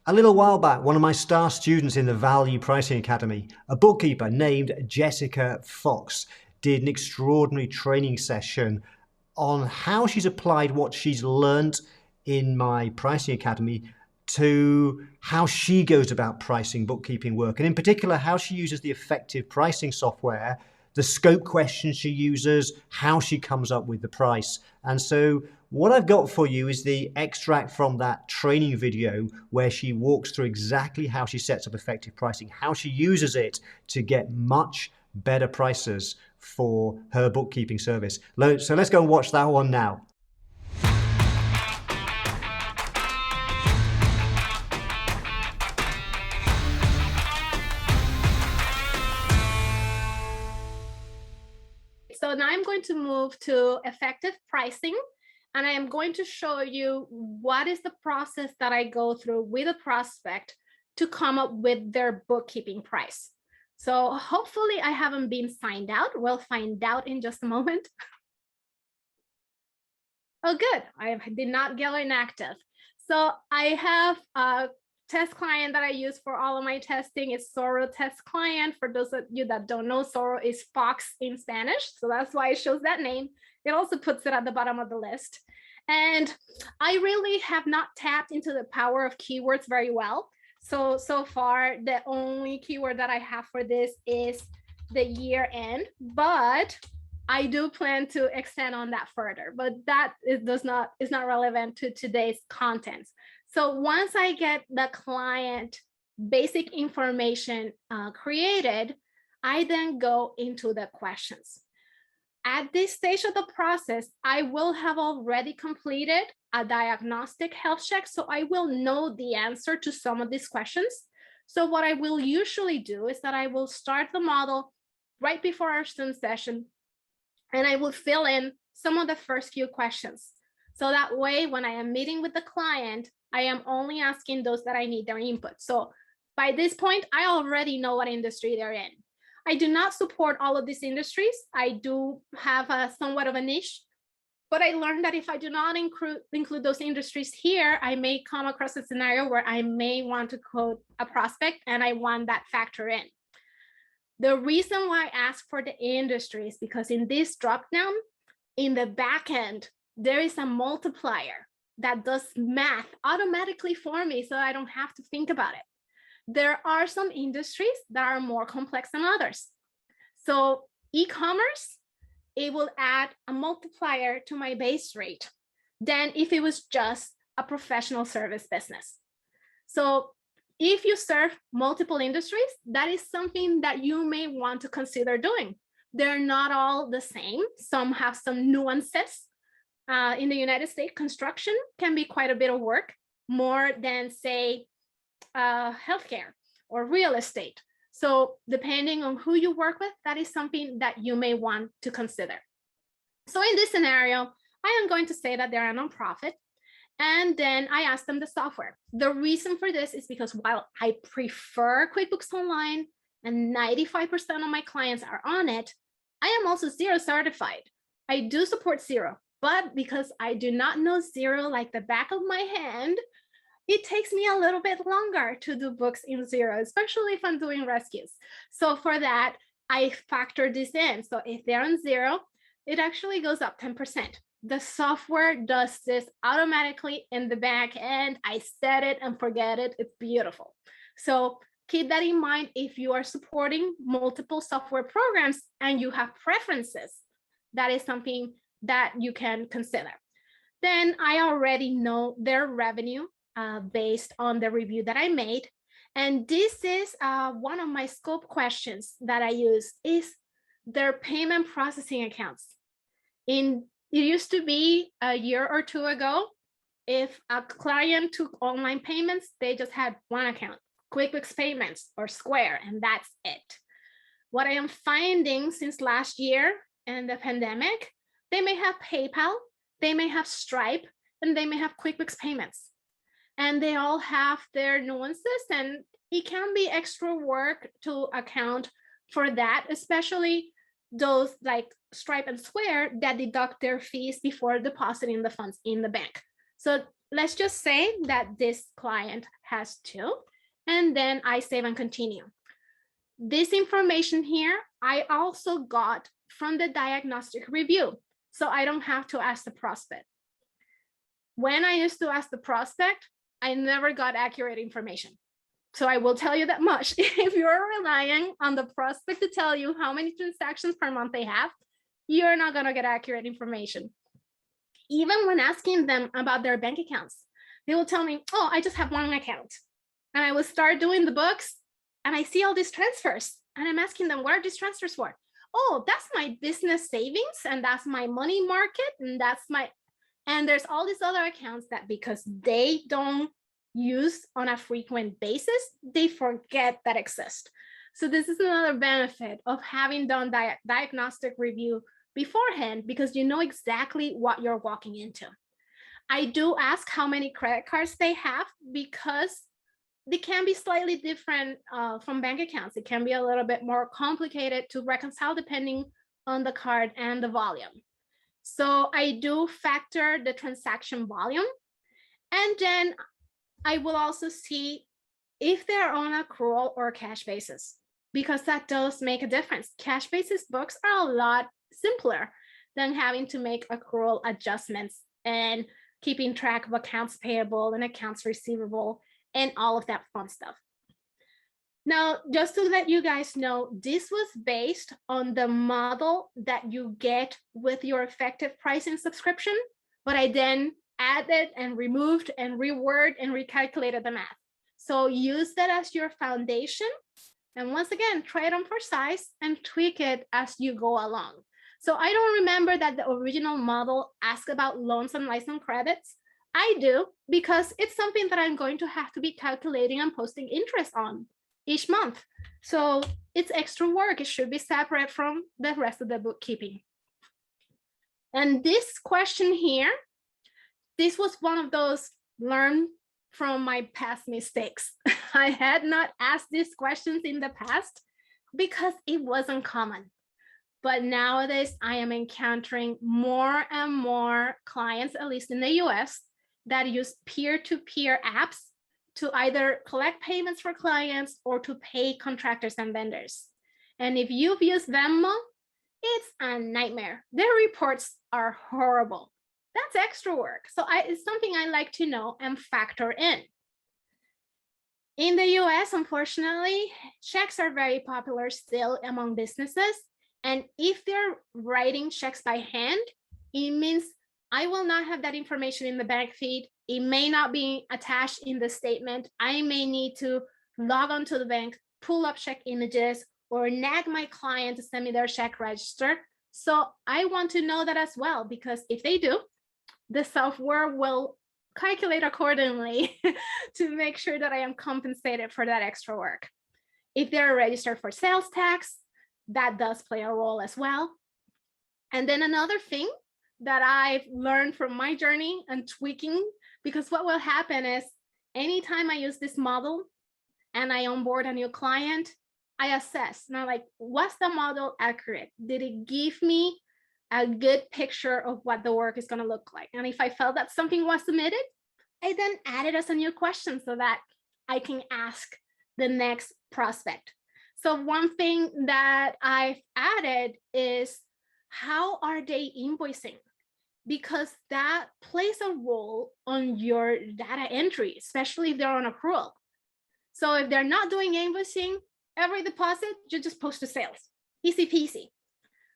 A little while back, one of my star students in the Value Pricing Academy, a bookkeeper named Jessica Fox, did an extraordinary training session on how she's applied what she's learned in my pricing academy to how she goes about pricing bookkeeping work, and in particular, how she uses the effective pricing software, the scope questions she uses, how she comes up with the price. And so what I've got for you is the extract from that training video where she walks through exactly how she sets up effective pricing, how she uses it to get much better prices for her bookkeeping service. So let's go and watch that one now. So now I'm going to move to effective pricing, and I am going to show you what is the process that I go through with a prospect to come up with their bookkeeping price. So hopefully I haven't been signed out. We'll find out in just a moment. Oh, good. I did not get inactive. So I have a test client that I use for all of my testing. It's Zorro test client. For those of you that don't know, Zorro is Fox in Spanish. So that's why it shows that name. It also puts it at the bottom of the list. And I really have not tapped into the power of keywords very well. So far, the only keyword that I have for this is the year end, but I do plan to extend on that further, but that is not relevant to today's content. So once I get the client basic information created, I then go into the questions. At this stage of the process, I will have already completed a diagnostic health check, so I will know the answer to some of these questions. So what I will usually do is that I will start the model right before our student session, and I will fill in some of the first few questions. So that way, when I am meeting with the client, I am only asking those that I need their input. So by this point, I already know what industry they're in. I do not support all of these industries. I do have a somewhat of a niche, but I learned that if I do not include those industries here, I may come across a scenario where I may want to quote a prospect and I want that factor in. The reason why I ask for the industry is because in this dropdown, in the back end, there is a multiplier that does math automatically for me, so I don't have to think about it. There are some industries that are more complex than others. So e-commerce, it will add a multiplier to my base rate than if it was just a professional service business. So if you serve multiple industries, that is something that you may want to consider doing. They're not all the same. Some have some nuances. In the United States, construction can be quite a bit of work, more than, say, healthcare or real estate. So depending on who you work with, that is something that you may want to consider. So in this scenario, I am going to say that they're a nonprofit, and then I ask them the software. The reason for this is because while I prefer QuickBooks Online and 95% of my clients are on it, I am also Xero certified. I do support Xero, but because I do not know Xero like the back of my hand, it takes me a little bit longer to do books in Xero, especially if I'm doing rescues. So for that, I factor this in. So if they're on Xero, it actually goes up 10%. The software does this automatically in the back end. I set it and forget it. It's beautiful. So keep that in mind if you are supporting multiple software programs and you have preferences. That is something that you can consider. Then I already know their revenue based on the review that I made. And this is one of my scope questions that I use is their payment processing accounts. It used to be a year or two ago, if a client took online payments, they just had one account, QuickBooks Payments or Square, and that's it. What I am finding since last year and the pandemic, they may have PayPal, they may have Stripe, and they may have QuickBooks Payments. And they all have their nuances, and it can be extra work to account for that, especially those like Stripe and Square that deduct their fees before depositing the funds in the bank. So let's just say that this client has 2, and then I save and continue. This information here, I also got from the diagnostic review, so I don't have to ask the prospect. When I used to ask the prospect, I never got accurate information. So I will tell you that much. If you're relying on the prospect to tell you how many transactions per month they have, you're not going to get accurate information. Even when asking them about their bank accounts, they will tell me, oh, I just have 1 account. And I will start doing the books and I see all these transfers. And I'm asking them, what are these transfers for? Oh, that's my business savings, and that's my money market, and that's my, and there's all these other accounts that because they don't use on a frequent basis, they forget that exist. So this is another benefit of having done diagnostic review beforehand, because you know exactly what you're walking into. I do ask how many credit cards they have, because they can be slightly different from bank accounts. It can be a little bit more complicated to reconcile depending on the card and the volume. So I do factor the transaction volume, and then I will also see if they're on accrual or cash basis, because that does make a difference. Cash basis books are a lot simpler than having to make accrual adjustments and keeping track of accounts payable and accounts receivable and all of that fun stuff. Now, just to let you guys know, this was based on the model that you get with your effective pricing subscription, but I then added and removed and reworked and recalculated the math. So use that as your foundation. And once again, try it on for size and tweak it as you go along. So I don't remember that the original model asked about loans and license credits. I do, because it's something that I'm going to have to be calculating and posting interest on each month. So it's extra work. It should be separate from the rest of the bookkeeping. And this question here, this was one of those learn from my past mistakes. I had not asked these questions in the past because it wasn't common. But nowadays I am encountering more and more clients, at least in the US, that use peer-to-peer apps to either collect payments for clients or to pay contractors and vendors. And if you've used Venmo, it's a nightmare. Their reports are horrible. That's extra work. So it's something I like to know and factor in. In the US, unfortunately, checks are very popular still among businesses. And if they're writing checks by hand, it means I will not have that information in the bank feed. It may not be attached in the statement. I may need to log on to the bank, pull up check images, or nag my client to send me their check register. So I want to know that as well, because if they do, the software will calculate accordingly to make sure that I am compensated for that extra work. If they're registered for sales tax, that does play a role as well. And then another thing that I've learned from my journey and tweaking, because what will happen is anytime I use this model and I onboard a new client, I assess. Now, like, was the model accurate? Did it give me a good picture of what the work is going to look like? And if I felt that something was submitted, I then add it as a new question so that I can ask the next prospect. So one thing that I've added is, how are they invoicing? Because that plays a role on your data entry, especially if they're on accrual. So if they're not doing invoicing, every deposit, you just post to sales. Easy peasy.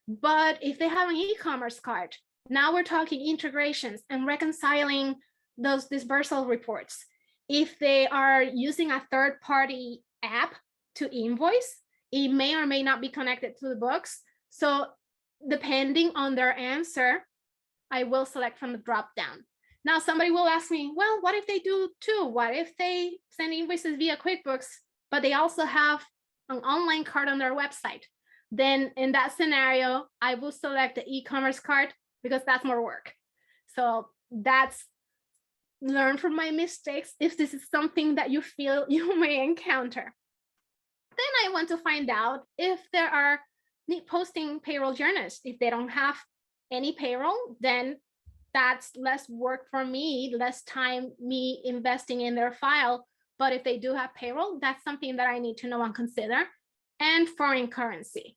But if they have an e-commerce card, now we're talking integrations and reconciling those disbursal reports. If they are using a third-party app to invoice, it may or may not be connected to the books. So depending on their answer, I will select from the drop down. Now somebody will ask me, well, what if they do too? What if they send invoices via QuickBooks, but they also have an online card on their website? Then in that scenario, I will select the e-commerce card because that's more work. So that's learn from my mistakes if this is something that you feel you may encounter. Then I want to find out if there are posting payroll journals. If they don't have any payroll, then that's less work for me, less time me investing in their file. But if they do have payroll, that's something that I need to know and consider. And foreign currency.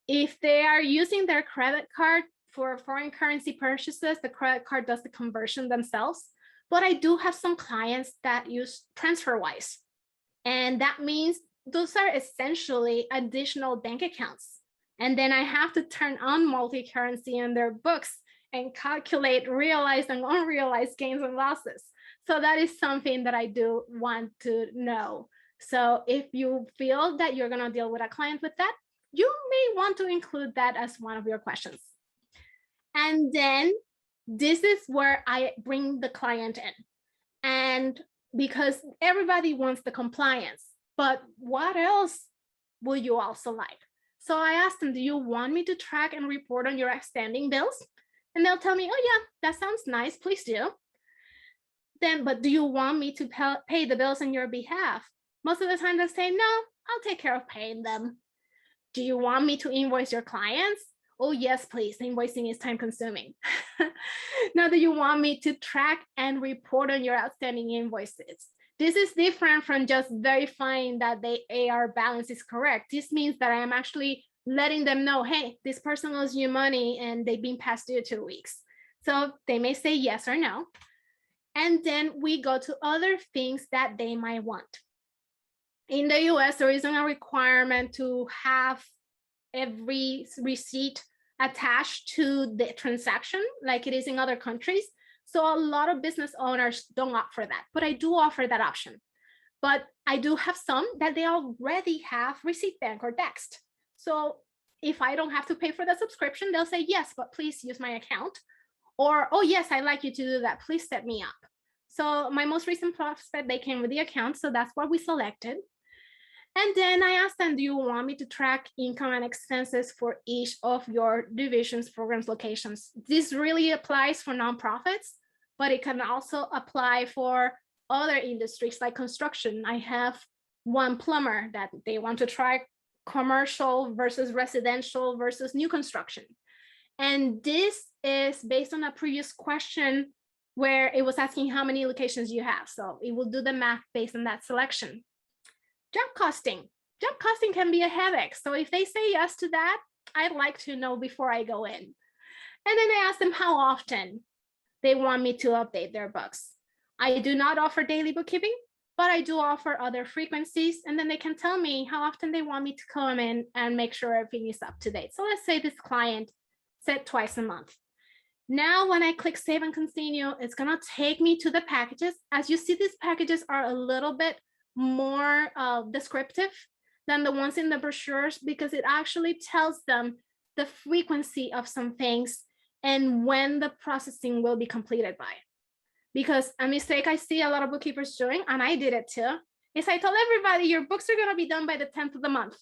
If they are using their credit card for foreign currency purchases, the credit card does the conversion themselves. But I do have some clients that use TransferWise. And that means those are essentially additional bank accounts. And then I have to turn on multi-currency in their books and calculate realized and unrealized gains and losses. So that is something that I do want to know. So if you feel that you're going to deal with a client with that, you may want to include that as one of your questions. And then this is where I bring the client in. And because everybody wants the compliance, but what else would you also like? So I asked them, do you want me to track and report on your outstanding bills? And they'll tell me, oh yeah, that sounds nice, please do. Then, but do you want me to pay the bills on your behalf? Most of the time they say, no, I'll take care of paying them. Do you want me to invoice your clients? Oh yes, please, invoicing is time consuming. Now, do you want me to track and report on your outstanding invoices? This is different from just verifying that the AR balance is correct. This means that I am actually letting them know, hey, this person owes you money and they've been past due 2 weeks. So they may say yes or no. And then we go to other things that they might want. In the US, there isn't a requirement to have every receipt attached to the transaction like it is in other countries. So a lot of business owners don't opt for that, but I do offer that option. But I do have some that they already have receipt bank or text. So if I don't have to pay for the subscription, they'll say, yes, but please use my account. Or, oh yes, I'd like you to do that. Please set me up. So my most recent prospect, they came with the account. So that's what we selected. And then I asked them, do you want me to track income and expenses for each of your divisions, programs, locations? This really applies for nonprofits, but it can also apply for other industries like construction. I have one plumber that they want to track commercial versus residential versus new construction. And this is based on a previous question where it was asking how many locations you have. So it will do the math based on that selection. Job costing. Job costing can be a headache. So if they say yes to that, I'd like to know before I go in. And then I ask them how often they want me to update their books. I do not offer daily bookkeeping, but I do offer other frequencies. And then they can tell me how often they want me to come in and make sure everything is up to date. So let's say this client said twice a month. Now, when I click Save and Continue, it's going to take me to the packages. As you see, these packages are a little bit more descriptive than the ones in the brochures because it actually tells them the frequency of some things and when the processing will be completed by. Because a mistake I see a lot of bookkeepers doing, and I did it too, is I told everybody your books are going to be done by the 10th of the month.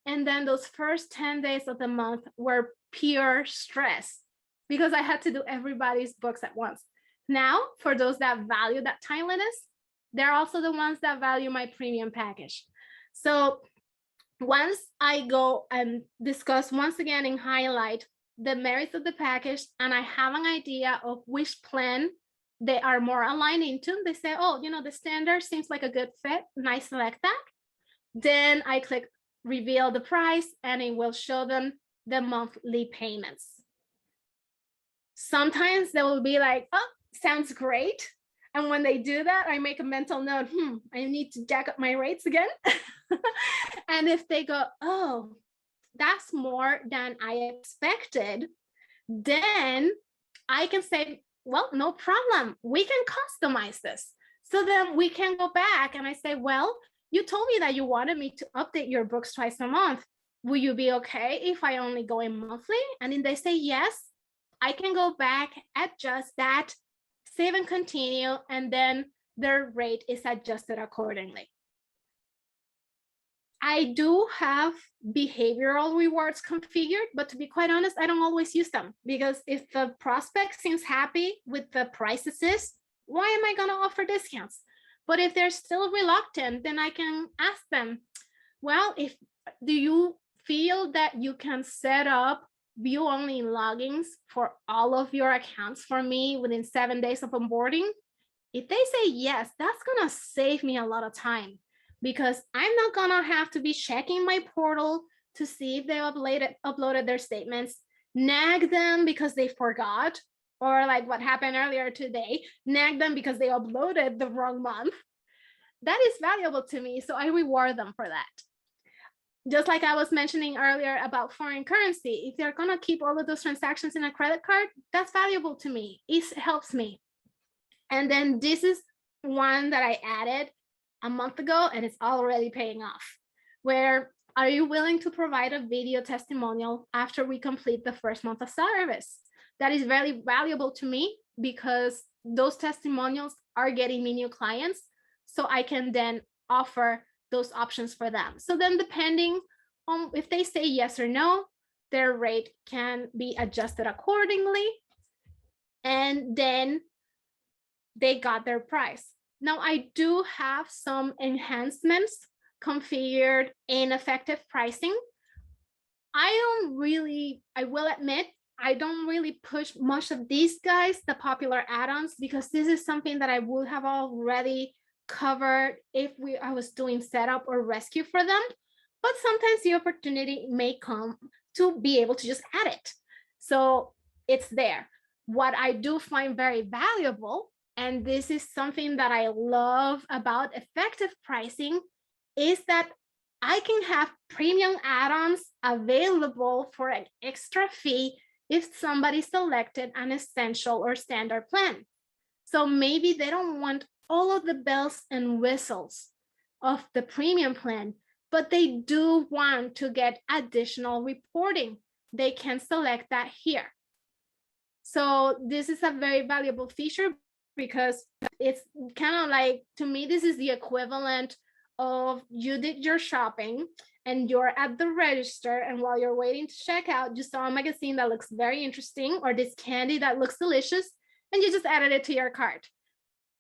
And then those first 10 days of the month were pure stress because I had to do everybody's books at once. Now, for those that value that timeliness, they're also the ones that value my premium package. So once I go and discuss once again and highlight the merits of the package, and I have an idea of which plan they are more aligned into, they say, oh, you know, the standard seems like a good fit, and I select that. Then I click reveal the price and it will show them the monthly payments. Sometimes they will be like, oh, sounds great. And when they do that, I make a mental note, I need to jack up my rates again. And if they go, oh, that's more than I expected, then I can say, well, no problem. We can customize this. So then we can go back and I say, well, you told me that you wanted me to update your books twice a month. Will you be okay if I only go in monthly? And then they say, yes, I can go back, adjust that, save and continue, and then their rate is adjusted accordingly. I do have behavioral rewards configured, but to be quite honest, I don't always use them because if the prospect seems happy with the prices, why am I going to offer discounts? But if they're still reluctant, then I can ask them, well, do you feel that you can set up view only logins for all of your accounts for me within 7 days of onboarding? If they say yes, that's gonna save me a lot of time, because I'm not gonna have to be checking my portal to see if they uploaded their statements, nag them because they forgot, or like what happened earlier today, nag them because they uploaded the wrong month. That is valuable to me, so I reward them for that. Just like I was mentioning earlier about foreign currency, if they're gonna keep all of those transactions in a credit card, that's valuable to me. It helps me. And then this is one that I added a month ago, and it's already paying off. Where are you willing to provide a video testimonial after we complete the first month of service? That is very valuable to me, because those testimonials are getting me new clients, so I can then offer those options for them. So then, depending on if they say yes or no, their rate can be adjusted accordingly, and then they got their price. Now, I do have some enhancements configured in effective pricing. I will admit, I don't really push much of these guys, the popular add-ons, because this is something that I would have already covered if I was doing setup or rescue for them. But sometimes the opportunity may come to be able to just add it. So it's there. What I do find very valuable, and this is something that I love about effective pricing, is that I can have premium add-ons available for an extra fee if somebody selected an essential or standard plan. So maybe they don't want all of the bells and whistles of the premium plan, but they do want to get additional reporting. They can select that here. So this is a very valuable feature, because it's kind of like, to me, this is the equivalent of you did your shopping and you're at the register, and while you're waiting to check out, you saw a magazine that looks very interesting, or this candy that looks delicious, and you just added it to your cart.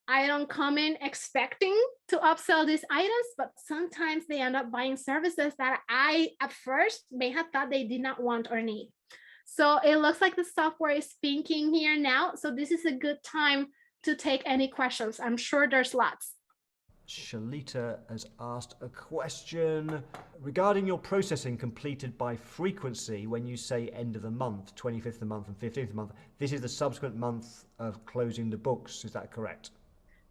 I don't come in expecting to upsell these items, but sometimes they end up buying services that I at first may have thought they did not want or need. So it looks like the software is thinking here now. So this is a good time to take any questions. I'm sure there's lots. Shalita has asked a question regarding your processing completed by frequency. When you say end of the month, 25th of the month and 15th of the month, this is the subsequent month of closing the books. Is that correct?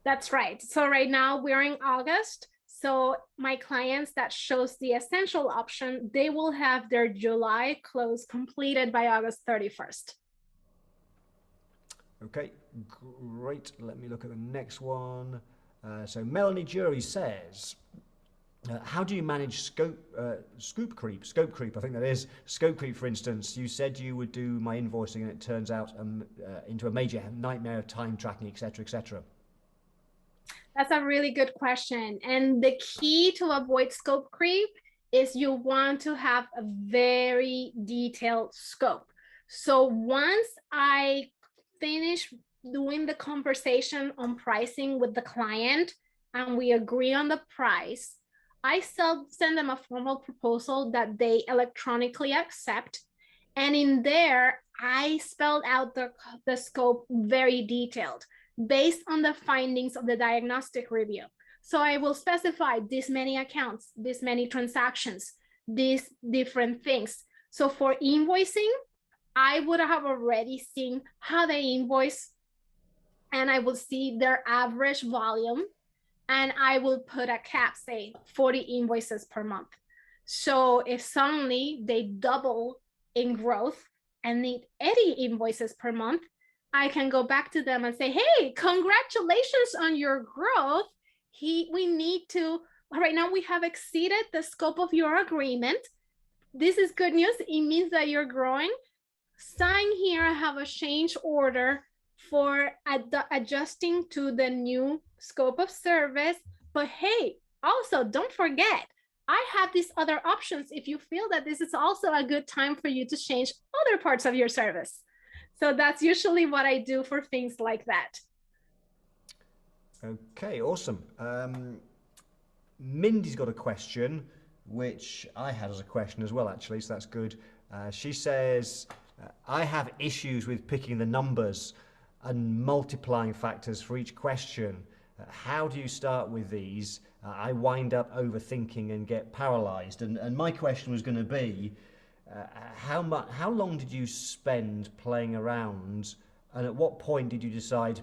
That's right. So right now we're in August. So my clients that chose the essential option, they will have their July close completed by August 31st. Okay, great. Let me look at the next one. So Melanie Jury says, how do you manage scope creep, I think that is. Scope creep, for instance. You said you would do my invoicing and it turns out into a major nightmare of time tracking, etc., etc. That's a really good question. And the key to avoid scope creep is you want to have a very detailed scope. So once I finish doing the conversation on pricing with the client and we agree on the price, I send them a formal proposal that they electronically accept. And in there, I spelled out the scope very detailed, based on the findings of the diagnostic review. So I will specify this many accounts, this many transactions, these different things. So for invoicing, I would have already seen how they invoice, and I will see their average volume, and I will put a cap, say 40 invoices per month. So if suddenly they double in growth and need 80 invoices per month, I can go back to them and say, hey, congratulations on your growth. We need to, right now we have exceeded the scope of your agreement. This is good news. It means that you're growing. Sign here, I have a change order for adjusting to the new scope of service. But hey, also don't forget, I have these other options if you feel that this is also a good time for you to change other parts of your service. So that's usually what I do for things like that. Okay, awesome. Mindy's got a question, which I had as a question as well, actually, so that's good. She says, I have issues with picking the numbers and multiplying factors for each question. How do you start with these? I wind up overthinking and get paralyzed. And my question was going to be, how long did you spend playing around, and at what point did you decide,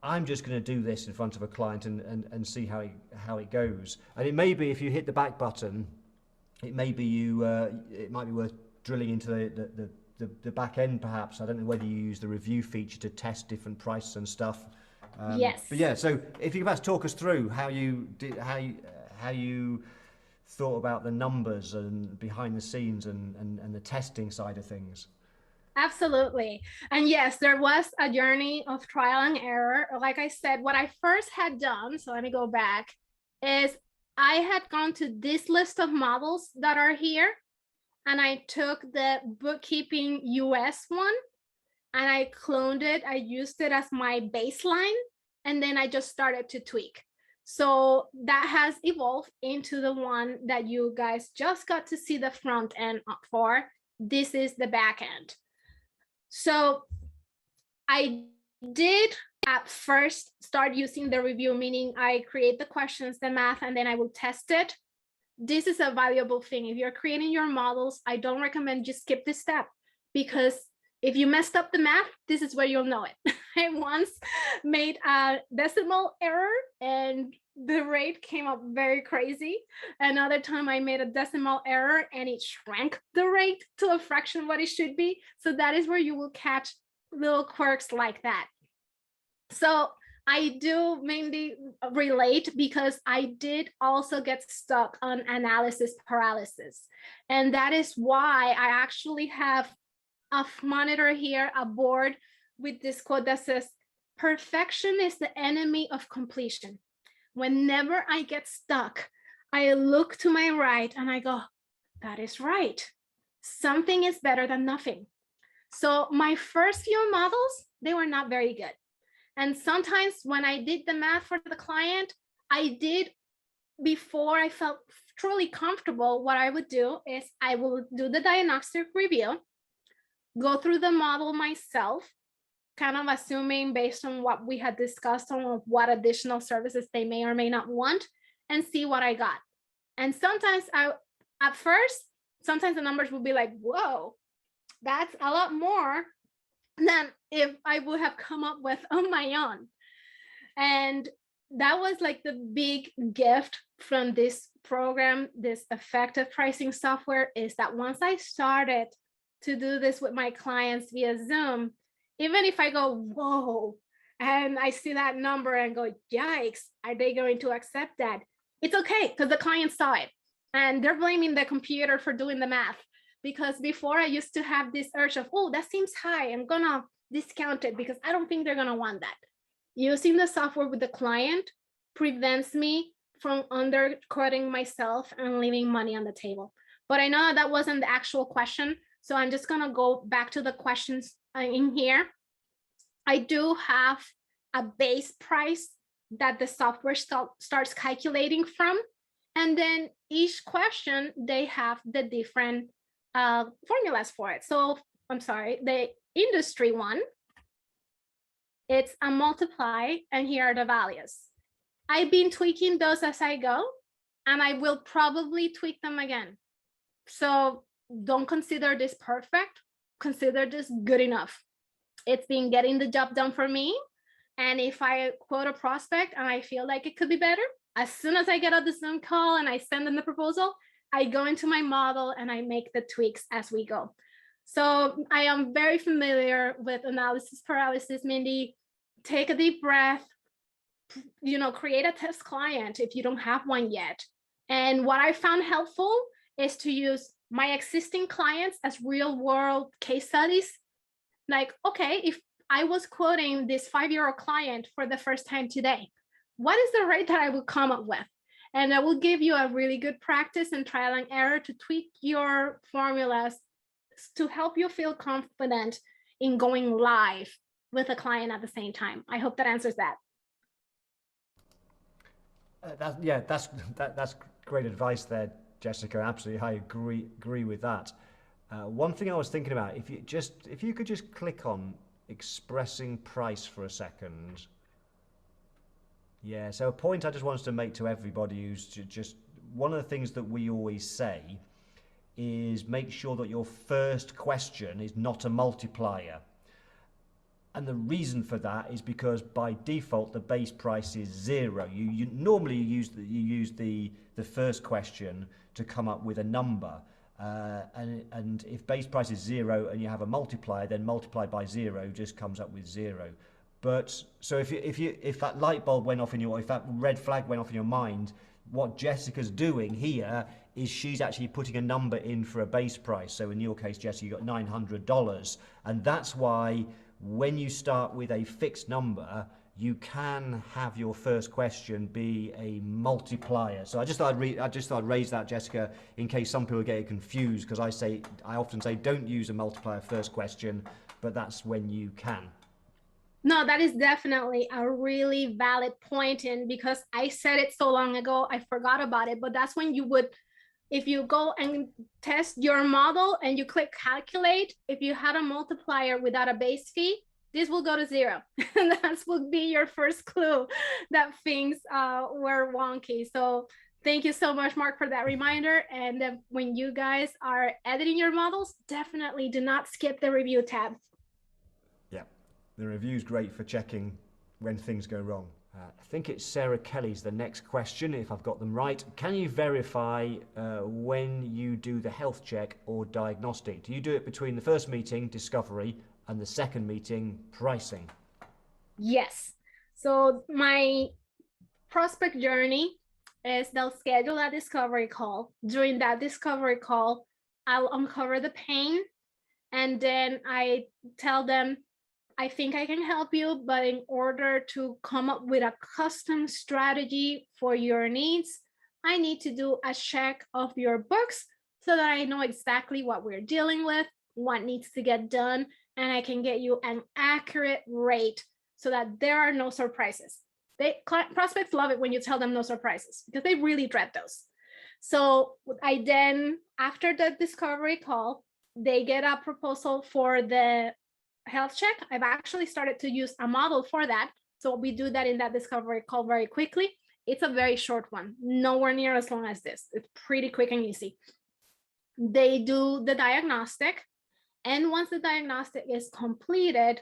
I'm just going to do this in front of a client and see how it goes? And it may be, if you hit the back button, it may be it might be worth drilling into the back end perhaps. I don't know whether you use the review feature to test different prices and stuff. Yes. But yeah, so if you could perhaps talk us through how you thought about the numbers and behind the scenes and the testing side of things. Absolutely. And yes, there was a journey of trial and error. Like I said, what I first had done, so let me go back, is I had gone to this list of models that are here, and I took the bookkeeping US one and I cloned it. I used it as my baseline, and then I just started to tweak. So that has evolved into the one that you guys just got to see the front end for. This is the back end. So I did at first start using the review, meaning I create the questions, the math, and then I will test it. This is a valuable thing. If you're creating your models, I don't recommend you skip this step, because if you messed up the math, this is where you'll know it. I once made a decimal error and the rate came up very crazy. Another time I made a decimal error and it shrank the rate to a fraction of what it should be. So that is where you will catch little quirks like that. So I do mainly relate, because I did also get stuck on analysis paralysis. And that is why I actually have a monitor here, a board with this quote that says, perfection is the enemy of completion. Whenever I get stuck, I look to my right and I go, that is right. Something is better than nothing. So my first few models, they were not very good. And sometimes when I did the math for the client, before I felt truly comfortable, what I would do is I will do the diagnostic review, go through the model myself, kind of assuming based on what we had discussed on what additional services they may or may not want, and see what I got. And sometimes at first, sometimes the numbers will be like, whoa, that's a lot more than if I would have come up with on my own. And that was like the big gift from this program, this effective pricing software, is that once I started to do this with my clients via Zoom, even if I go, whoa, and I see that number and go, yikes, are they going to accept that? It's okay, because the client saw it and they're blaming the computer for doing the math. Because before I used to have this urge of, oh, that seems high, I'm gonna discount it because I don't think they're gonna want that. Using the software with the client prevents me from underquoting myself and leaving money on the table. But I know that wasn't the actual question, so I'm just gonna go back to the questions in here. I do have a base price that the software starts calculating from, and then each question, they have the different formulas for it. So I'm sorry, the industry one, it's a multiply, and here are the values. I've been tweaking those as I go, and I will probably tweak them again. So don't consider this perfect, consider this good enough. It's been getting the job done for me. And if I quote a prospect and I feel like it could be better, as soon as I get out the Zoom call and I send them the proposal, I go into my model and I make the tweaks as we go. So I am very familiar with analysis paralysis, Mindy. Take a deep breath, create a test client if you don't have one yet. And what I found helpful is to use my existing clients as real world case studies. Like, okay, if I was quoting this 5-year-old client for the first time today, what is the rate that I would come up with? And that will give you a really good practice and trial and error to tweak your formulas to help you feel confident in going live with a client at the same time. I hope that answers that. That's great advice there, Jessica. Absolutely, I agree with that. One thing I was thinking about, if you could just click on expressing price for a second. Yeah, so a point I just wanted to make to everybody who's just, one of the things that we always say is make sure that your first question is not a multiplier. And the reason for that is because by default the base price is 0. You normally use the first question to come up with a number, and if base price is 0 and you have a multiplier, then multiplied by 0 just comes up with 0. But so if that light bulb went off if that red flag went off in your mind, what Jessica's doing here is she's actually putting a number in for a base price. So in your case, Jessica, you got $900, and that's why when you start with a fixed number, you can have your first question be a multiplier. So I just thought I'd raise that, Jessica, in case some people get confused, because I often say don't use a multiplier first question, but that's when you can. No, that is definitely a really valid point, and because I said it so long ago, I forgot about it, but that's when you would, if you go and test your model and you click calculate, if you had a multiplier without a base fee, this will go to 0. And that will be your first clue that things were wonky. So thank you so much, Mark, for that reminder. And when you guys are editing your models, definitely do not skip the review tab. Yeah, the review is great for checking when things go wrong. I think it's Sarah Kelly's the next question, if I've got them right. Can you verify when you do the health check or diagnostic? Do you do it between the first meeting, discovery, and the second meeting, pricing? Yes. So my prospect journey is they'll schedule a discovery call. During that discovery call, I'll uncover the pain, and then I tell them, I think I can help you, but in order to come up with a custom strategy for your needs, I need to do a check of your books so that I know exactly what we're dealing with, what needs to get done, and I can get you an accurate rate so that there are no surprises. Prospects love it when you tell them no surprises because they really dread those. So I then, after the discovery call, they get a proposal for the health check. I've actually started to use a model for that. So we do that in that discovery call very quickly. It's a very short one, nowhere near as long as this. It's pretty quick and easy. They do the diagnostic. And once the diagnostic is completed,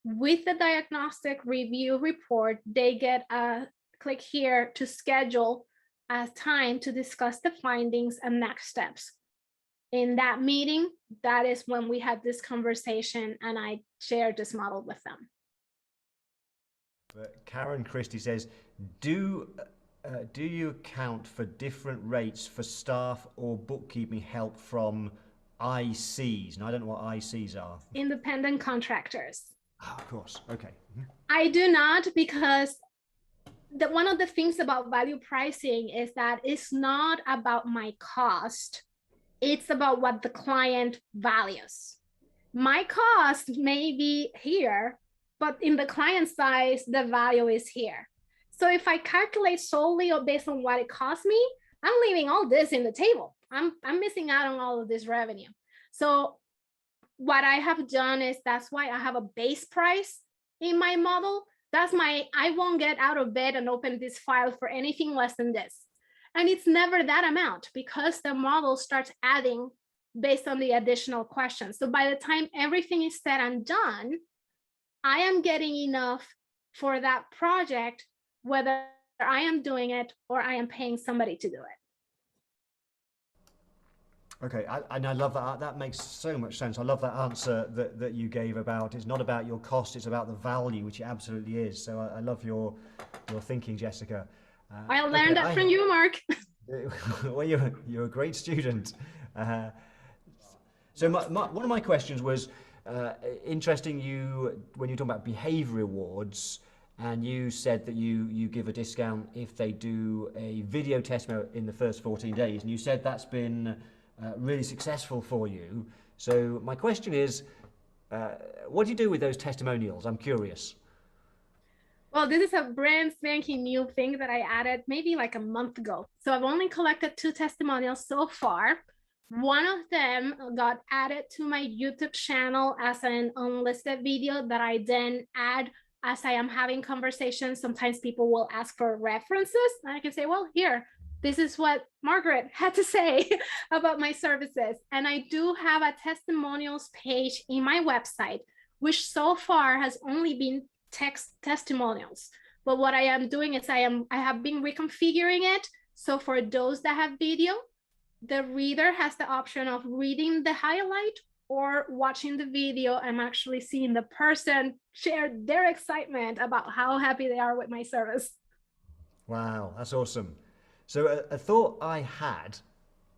with the diagnostic review report, they get a click here to schedule a time to discuss the findings and next steps. In that meeting, that is when we had this conversation and I shared this model with them. Karen Christie says, do you account for different rates for staff or bookkeeping help from ICs? And I don't know what ICs are. Independent contractors. Oh, of course. Okay. I do not, because one of the things about value pricing is that it's not about my cost. It's about what the client values. My cost may be here, but in the client size, the value is here. So if I calculate solely or based on what it costs me, I'm leaving all this in the table. I'm missing out on all of this revenue. So what I have done is, that's why I have a base price in my model. I won't get out of bed and open this file for anything less than this. And it's never that amount because the model starts adding based on the additional questions. So by the time everything is said and done, I am getting enough for that project, whether I am doing it or I am paying somebody to do it. Okay, and I love that. That makes so much sense. I love that answer that you gave about it's not about your cost, it's about the value, which it absolutely is. So I love your thinking, Jessica. I learned that from you, Mark. Well, you're a great student. So one of my questions was interesting. When you talk about behavior awards, and you said that you give a discount if they do a video testimonial in the first 14 days, and you said that's been really successful for you. So my question is, what do you do with those testimonials? I'm curious. Well, this is a brand spanking new thing that I added maybe like a month ago. So I've only collected 2 testimonials so far. One of them got added to my YouTube channel as an unlisted video that I then add as I am having conversations. Sometimes people will ask for references, and I can say, well, here, this is what Margaret had to say about my services. And I do have a testimonials page in my website, which so far has only been text testimonials. But what I am doing is I have been reconfiguring it. So for those that have video, the reader has the option of reading the highlight or watching the video. I'm actually seeing the person share their excitement about how happy they are with my service. Wow, that's awesome. So a thought I had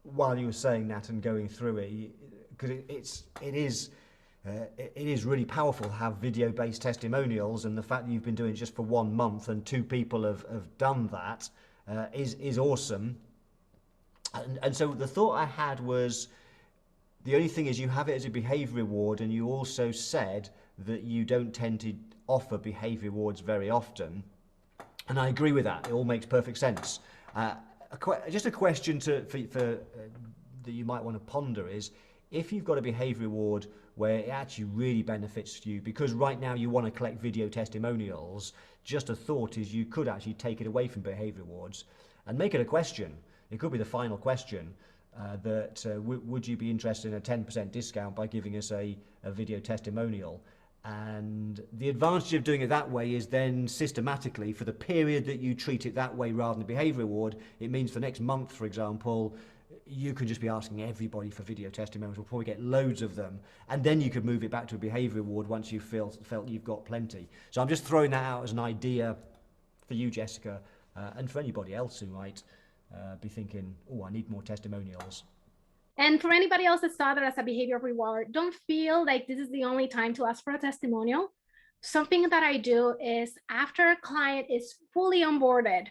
while you were saying that and going through it, because it is really powerful to have video-based testimonials, and the fact that you've been doing it just for 1 month and 2 people have done that is awesome. And so the thought I had was, the only thing is you have it as a behaviour reward, and you also said that you don't tend to offer behaviour rewards very often. And I agree with that. It all makes perfect sense. Just a question that you might want to ponder is, if you've got a behaviour reward where it actually really benefits you, because right now you want to collect video testimonials, just a thought is you could actually take it away from behaviour rewards and make it a question. It could be the final question, would you be interested in a 10% discount by giving us a video testimonial? And the advantage of doing it that way is then systematically, for the period that you treat it that way rather than a behaviour reward, it means for next month, for example, you could just be asking everybody for video testimonials. We'll probably get loads of them, and then you could move it back to a behaviour reward once you've felt you've got plenty. So I'm just throwing that out as an idea for you, Jessica, and for anybody else who might be thinking, oh, I need more testimonials. And for anybody else that saw that as a behavior reward, don't feel like this is the only time to ask for a testimonial. Something that I do is, after a client is fully onboarded,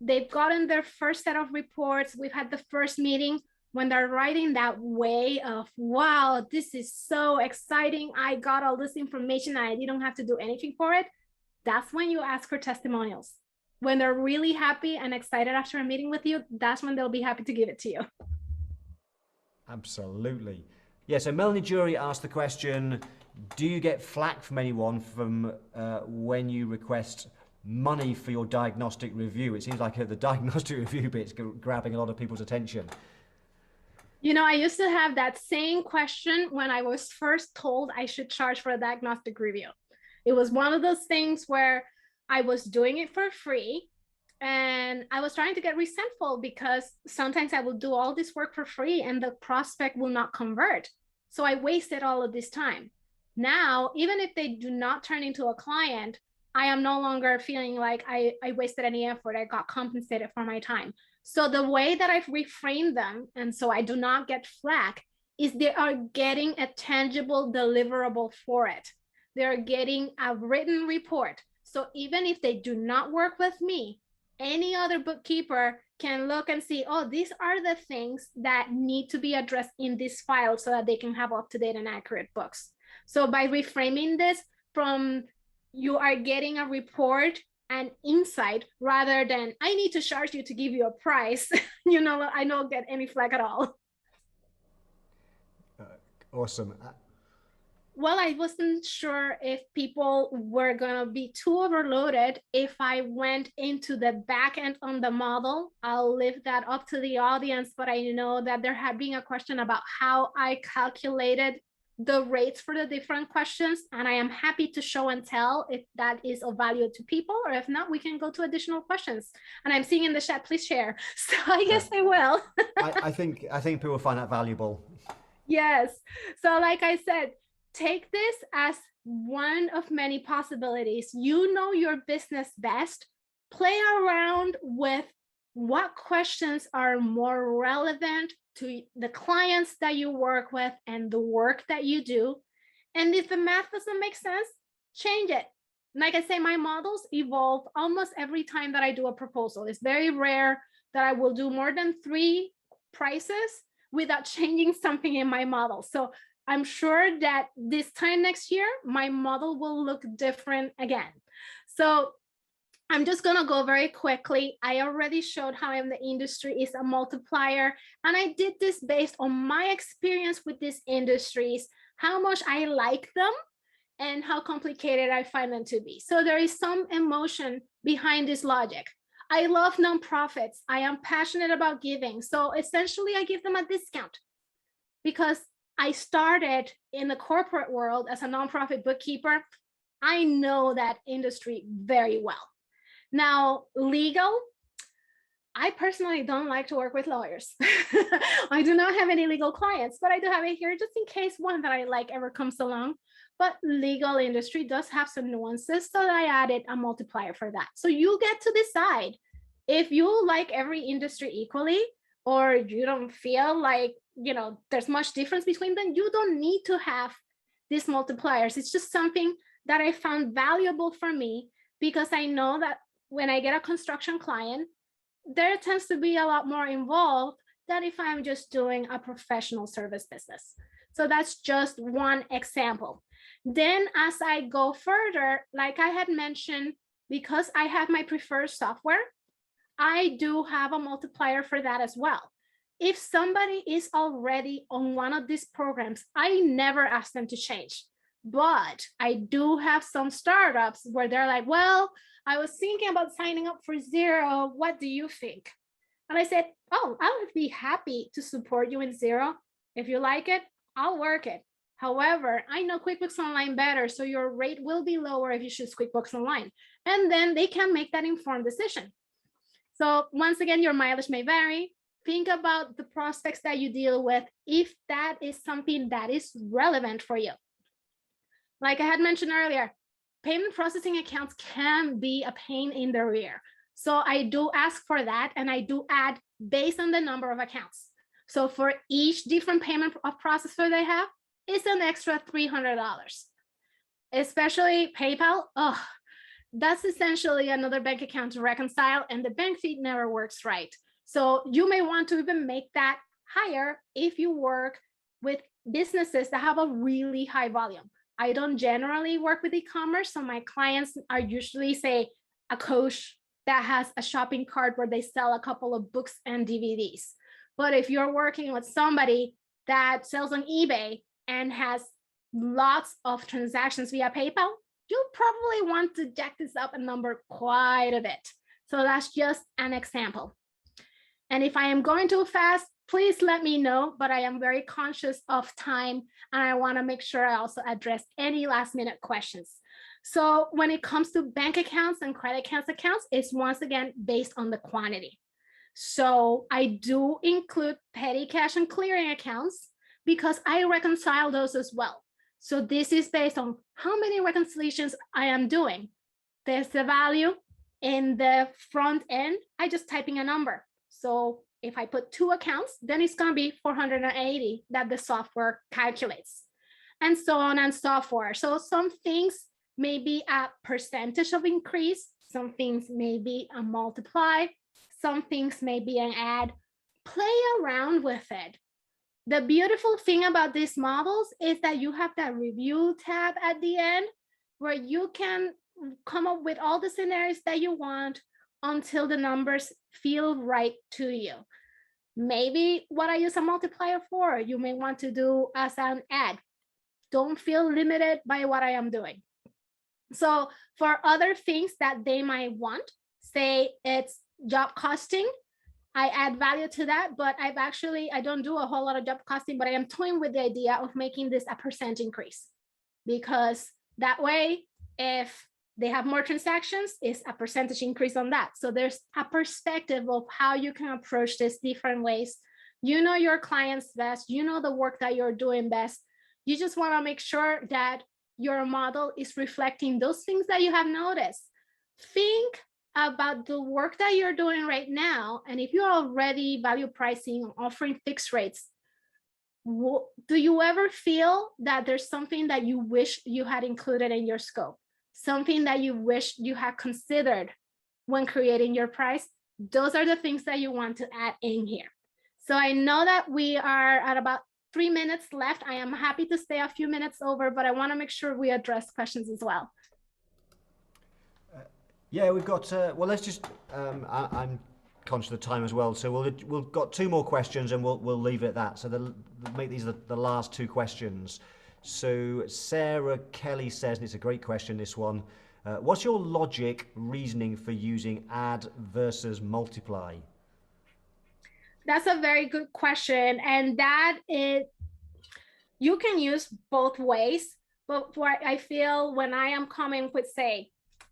they've gotten their first set of reports, we've had the first meeting, when they're writing that way of, wow, this is so exciting, I got all this information and I didn't have to do anything for it, that's when you ask for testimonials. When they're really happy and excited after a meeting with you, that's when they'll be happy to give it to you. Absolutely. Yeah, so Melanie Jury asked the question, do you get flack from anyone when you request money for your diagnostic review? It seems like the diagnostic review bit's grabbing a lot of people's attention. You know, I used to have that same question when I was first told I should charge for a diagnostic review. It was one of those things where I was doing it for free, and I was trying to get resentful because sometimes I will do all this work for free and the prospect will not convert. So I wasted all of this time. Now, even if they do not turn into a client, I am no longer feeling like I wasted any effort. I got compensated for my time. So the way that I've reframed them, and so I do not get flack, is they are getting a tangible deliverable for it. They're getting a written report. So even if they do not work with me, any other bookkeeper can look and see, oh, these are the things that need to be addressed in this file so that they can have up-to-date and accurate books. So by reframing this from, you are getting a report and insight, rather than I need to charge you to give you a price, you know, I don't get any flag at all. Awesome. Well, I wasn't sure if people were going to be too overloaded if I went into the back end on the model. I'll leave that up to the audience, but I know that there had been a question about how I calculated the rates for the different questions, and I am happy to show and tell if that is of value to people, or if not, we can go to additional questions. And I'm seeing in the chat, please share. So I guess I will. I think people will find that valuable. Yes. So like I said, take this as one of many possibilities. You know your business best. Play around with what questions are more relevant to the clients that you work with and the work that you do. And if the math doesn't make sense, change it. Like I say, my models evolve almost every time that I do a proposal. It's very rare that I will do more than 3 prices without changing something in my model. So I'm sure that this time next year, my model will look different again. So I'm just going to go very quickly. I already showed how in the industry is a multiplier, and I did this based on my experience with these industries, how much I like them, and how complicated I find them to be. So there is some emotion behind this logic. I love nonprofits. I am passionate about giving. So essentially, I give them a discount because I started in the corporate world as a nonprofit bookkeeper. I know that industry very well. Now, legal, I personally don't like to work with lawyers. I do not have any legal clients, but I do have it here just in case one that I like ever comes along. But legal industry does have some nuances, so I added a multiplier for that. So you get to decide if you like every industry equally, or you don't feel like, you know, there's much difference between them. You don't need to have these multipliers. It's just something that I found valuable for me, because I know that when I get a construction client, there tends to be a lot more involved than if I'm just doing a professional service business. So that's just one example. Then as I go further, like I had mentioned, because I have my preferred software, I do have a multiplier for that as well. If somebody is already on one of these programs, I never ask them to change. But I do have some startups where they're like, well, I was thinking about signing up for Xero. What do you think? And I said, oh, I would be happy to support you in Xero. If you like it, I'll work it. However, I know QuickBooks Online better, so your rate will be lower if you choose QuickBooks Online. And then they can make that informed decision. So once again, your mileage may vary. Think about the prospects that you deal with, if that is something that is relevant for you. Like I had mentioned earlier, payment processing accounts can be a pain in the rear. So I do ask for that, and I do add based on the number of accounts. So for each different payment processor they have, it's an extra $300. Especially PayPal, oh, that's essentially another bank account to reconcile, and the bank feed never works right. So you may want to even make that higher if you work with businesses that have a really high volume. I don't generally work with e-commerce, so my clients are usually, say, a coach that has a shopping cart where they sell a couple of books and DVDs. But if you're working with somebody that sells on eBay and has lots of transactions via PayPal, you'll probably want to jack this up a number quite a bit. So that's just an example. And if I am going too fast, please let me know, but I am very conscious of time, and I want to make sure I also address any last minute questions. So when it comes to bank accounts and credit accounts, it's once again based on the quantity. So I do include petty cash and clearing accounts because I reconcile those as well. So this is based on how many reconciliations I am doing. There's the value in the front end. I just type in a number. So if I put 2 accounts, then it's going to be 480 that the software calculates, and so on and so forth. So some things may be a percentage of increase. Some things may be a multiply. Some things may be an add. Play around with it. The beautiful thing about these models is that you have that review tab at the end where you can come up with all the scenarios that you want until the numbers feel right to you. Maybe what I use a multiplier for, you may want to do as an add. Don't feel limited by what I am doing. So for other things that they might want, say it's job costing, I add value to that, but I don't do a whole lot of job costing, but I am toying with the idea of making this a percent increase, because that way, if they have more transactions, it's a percentage increase on that. So there's a perspective of how you can approach this different ways. You know your clients best, you know the work that you're doing best. You just want to make sure that your model is reflecting those things that you have noticed. Think about the work that you're doing right now, and if you're already value pricing, offering fixed rates, do you ever feel that there's something that you wish you had included in your scope, something that you wish you had considered when creating your price? Those are the things that you want to add in here. So I know that we are at about 3 minutes left. I am happy to stay a few minutes over, but I want to make sure we address questions as well. Yeah, we've got, well, let's just, I'm conscious of the time as well, so we've got two more questions and we'll leave it at that. So make these the last two questions. So Sarah Kelly says, and it's a great question, this one, what's your logic reasoning for using add versus multiply? That's a very good question. And that is, you can use both ways, but what I feel when I am coming with, say,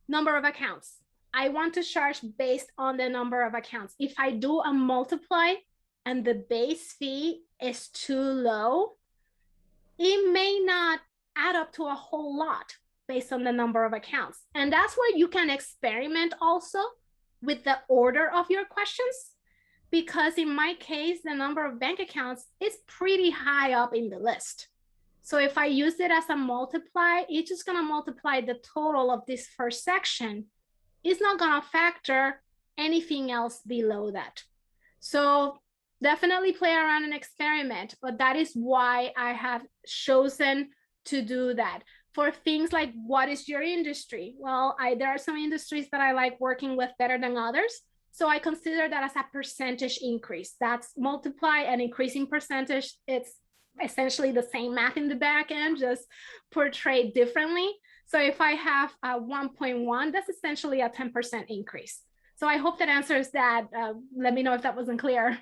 number of accounts, I want to charge based on the number of accounts. If I do a multiply and the base fee is too low, it may not add up to a whole lot based on the number of accounts. And that's where you can experiment also with the order of your questions. Because in my case, the number of bank accounts is pretty high up in the list. So if I use it as a multiply, it's just gonna multiply the total of this first section. It's not gonna factor anything else below that. So definitely play around and experiment, but that is why I have chosen to do that. For things like, what is your industry? Well, there are some industries that I like working with better than others. So I consider that as a percentage increase. That's multiply and increasing percentage. It's essentially the same math in the back end, just portrayed differently. So if I have a 1.1, that's essentially a 10% increase. So I hope that answers that. Let me know if that wasn't clear.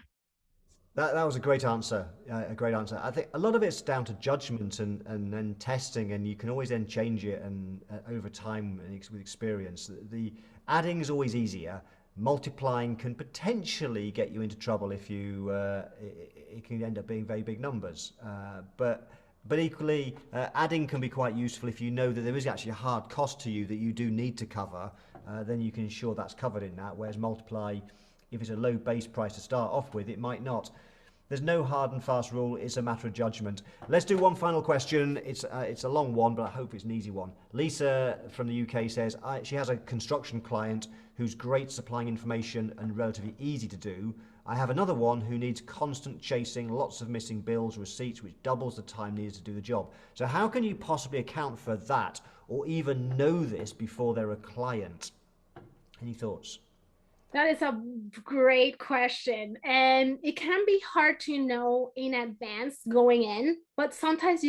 That was a great answer. A great answer. I think a lot of it's down to judgment and testing, and you can always then change it and over time and with experience. The adding is always easier. Multiplying can potentially get you into trouble if you it can end up being very big numbers. But equally, adding can be quite useful if you know that there is actually a hard cost to you that you do need to cover. Then you can ensure that's covered in that. Whereas multiply, if it's a low base price to start off with, it might not. There's no hard and fast rule. It's a matter of judgment. Let's do one final question. It's a long one, but I hope it's an easy one. Lisa from the UK says she has a construction client who's great supplying information and relatively easy to do. I have another one who needs constant chasing, lots of missing bills, receipts, which doubles the time needed to do the job. So how can you possibly account for that or even know this before they're a client? Any thoughts? That is a great question. And it can be hard to know in advance going in, but sometimes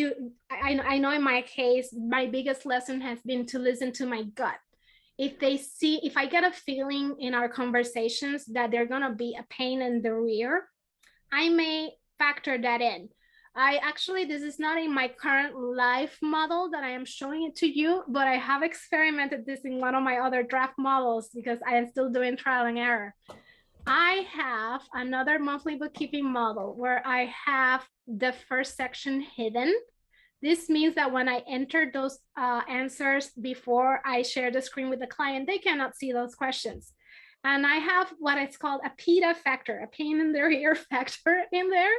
I know in my case, my biggest lesson has been to listen to my gut. If I get a feeling in our conversations that they're gonna be a pain in the rear, I may factor that in. This is not in my current live model that I am showing it to you, but I have experimented this in one of my other draft models because I am still doing trial and error. I have another monthly bookkeeping model where I have the first section hidden. This means that when I enter those answers before I share the screen with the client, they cannot see those questions. And I have what is called a PITA factor, a pain in their ear factor in there.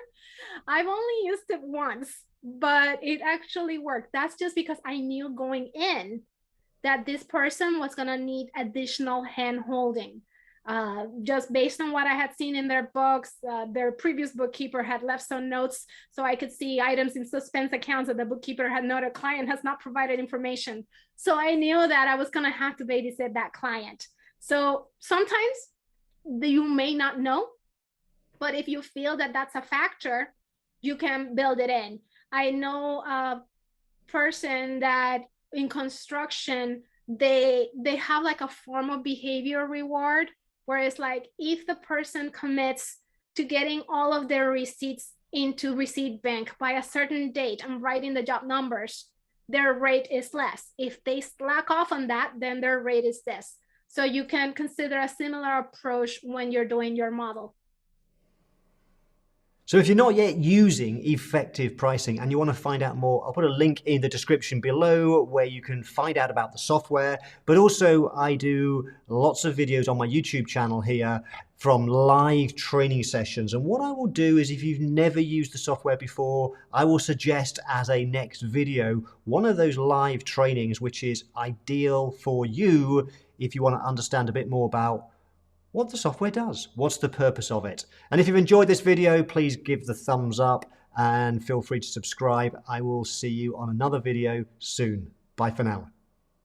I've only used it once, but it actually worked. That's just because I knew going in that this person was gonna need additional hand holding. Just based on what I had seen in their books, their previous bookkeeper had left some notes so I could see items in suspense accounts that the bookkeeper had noted client has not provided information. So I knew that I was gonna have to babysit that client. So sometimes you may not know, but if you feel that that's a factor, you can build it in. I know a person that in construction, they have like a form of behavior reward, where it's like if the person commits to getting all of their receipts into receipt bank by a certain date and writing the job numbers, their rate is less. If they slack off on that, then their rate is this. So you can consider a similar approach when you're doing your model. So if you're not yet using effective pricing and you want to find out more, I'll put a link in the description below where you can find out about the software. But also I do lots of videos on my YouTube channel here from live training sessions. And what I will do is, if you've never used the software before, I will suggest as a next video one of those live trainings, which is ideal for you if you want to understand a bit more about what the software does, what's the purpose of it. And if you've enjoyed this video, please give the thumbs up and feel free to subscribe. I will see you on another video soon. Bye for now.